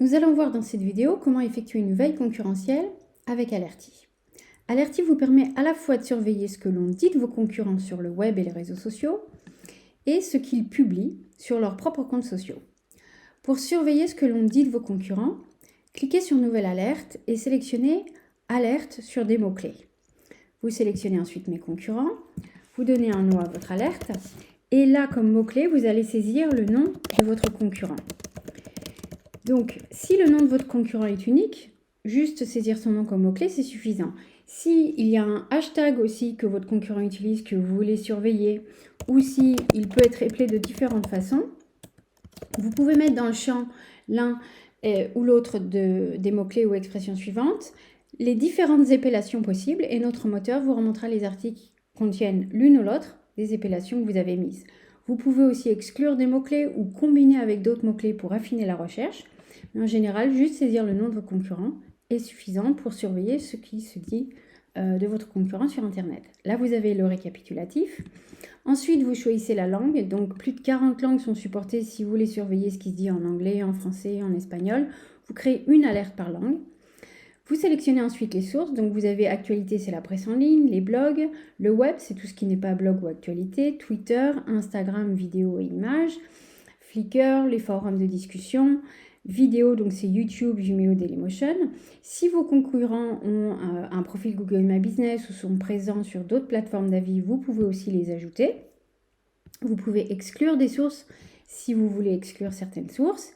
Nous allons voir dans cette vidéo comment effectuer une veille concurrentielle avec Alerty. Alerty vous permet à la fois de surveiller ce que l'on dit de vos concurrents sur le web et les réseaux sociaux et ce qu'ils publient sur leurs propres comptes sociaux. Pour surveiller ce que l'on dit de vos concurrents, cliquez sur Nouvelle alerte et sélectionnez Alerte sur des mots-clés. Vous sélectionnez ensuite Mes concurrents, vous donnez un nom à votre alerte et là, comme mot-clé, vous allez saisir le nom de votre concurrent. Donc, si le nom de votre concurrent est unique, juste saisir son nom comme mot-clé, c'est suffisant. S'il y a un hashtag aussi que votre concurrent utilise, que vous voulez surveiller, ou s'il peut être appelé de différentes façons, vous pouvez mettre dans le champ l'un ou l'autre des mots-clés ou expressions suivantes, les différentes épellations possibles, et notre moteur vous remontera les articles qui contiennent l'une ou l'autre des épellations que vous avez mises. Vous pouvez aussi exclure des mots-clés ou combiner avec d'autres mots-clés pour affiner la recherche. Mais en général, juste saisir le nom de vos concurrents est suffisant pour surveiller ce qui se dit de votre concurrent sur Internet. Là, vous avez le récapitulatif. Ensuite, vous choisissez la langue. Donc, plus de 40 langues sont supportées si vous voulez surveiller ce qui se dit en anglais, en français, en espagnol. Vous créez une alerte par langue. Vous sélectionnez ensuite les sources, donc vous avez actualité, c'est la presse en ligne, les blogs, le web, c'est tout ce qui n'est pas blog ou actualité, Twitter, Instagram, vidéo et images, Flickr, les forums de discussion, vidéo, donc c'est YouTube, Vimeo, Dailymotion. Si vos concurrents ont un profil Google My Business ou sont présents sur d'autres plateformes d'avis, vous pouvez aussi les ajouter. Vous pouvez exclure des sources si vous voulez exclure certaines sources.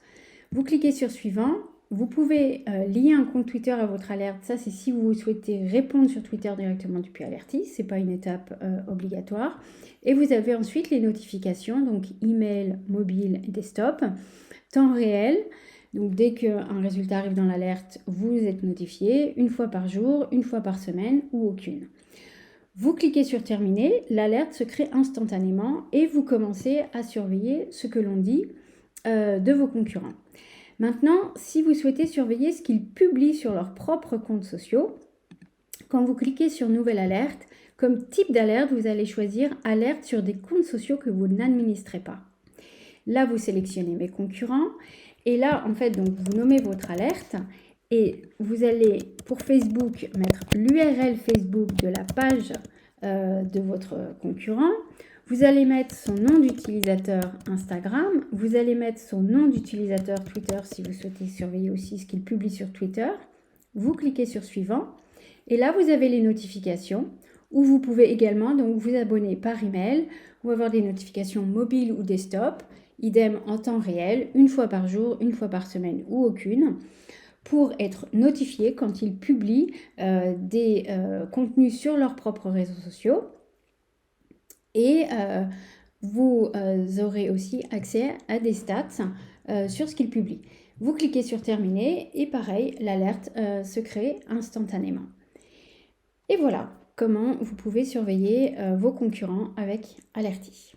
Vous cliquez sur Suivant. Vous pouvez lier un compte Twitter à votre alerte. Ça, c'est si vous souhaitez répondre sur Twitter directement depuis Alerty. Ce n'est pas une étape obligatoire. Et vous avez ensuite les notifications, donc email, mobile et desktop, temps réel. Donc, dès qu'un résultat arrive dans l'alerte, vous êtes notifié une fois par jour, une fois par semaine ou aucune. Vous cliquez sur Terminer, l'alerte se crée instantanément et vous commencez à surveiller ce que l'on dit de vos concurrents. Maintenant, si vous souhaitez surveiller ce qu'ils publient sur leurs propres comptes sociaux, quand vous cliquez sur Nouvelle alerte, comme type d'alerte, vous allez choisir Alerte sur des comptes sociaux que vous n'administrez pas. Là, vous sélectionnez Mes concurrents et là, en fait, donc, vous nommez votre alerte et vous allez, pour Facebook, mettre l'URL Facebook de la page de votre concurrent. Vous allez mettre son nom d'utilisateur Instagram. Vous allez mettre son nom d'utilisateur Twitter si vous souhaitez surveiller aussi ce qu'il publie sur Twitter. Vous cliquez sur Suivant. Et là, vous avez les notifications où vous pouvez également donc, vous abonner par email ou avoir des notifications mobiles ou desktop. Idem en temps réel, une fois par jour, une fois par semaine ou aucune, pour être notifié quand ils publient des contenus sur leurs propres réseaux sociaux. Et vous aurez aussi accès à des stats sur ce qu'ils publient. Vous cliquez sur Terminer et pareil, l'alerte se crée instantanément. Et voilà comment vous pouvez surveiller vos concurrents avec Alerty.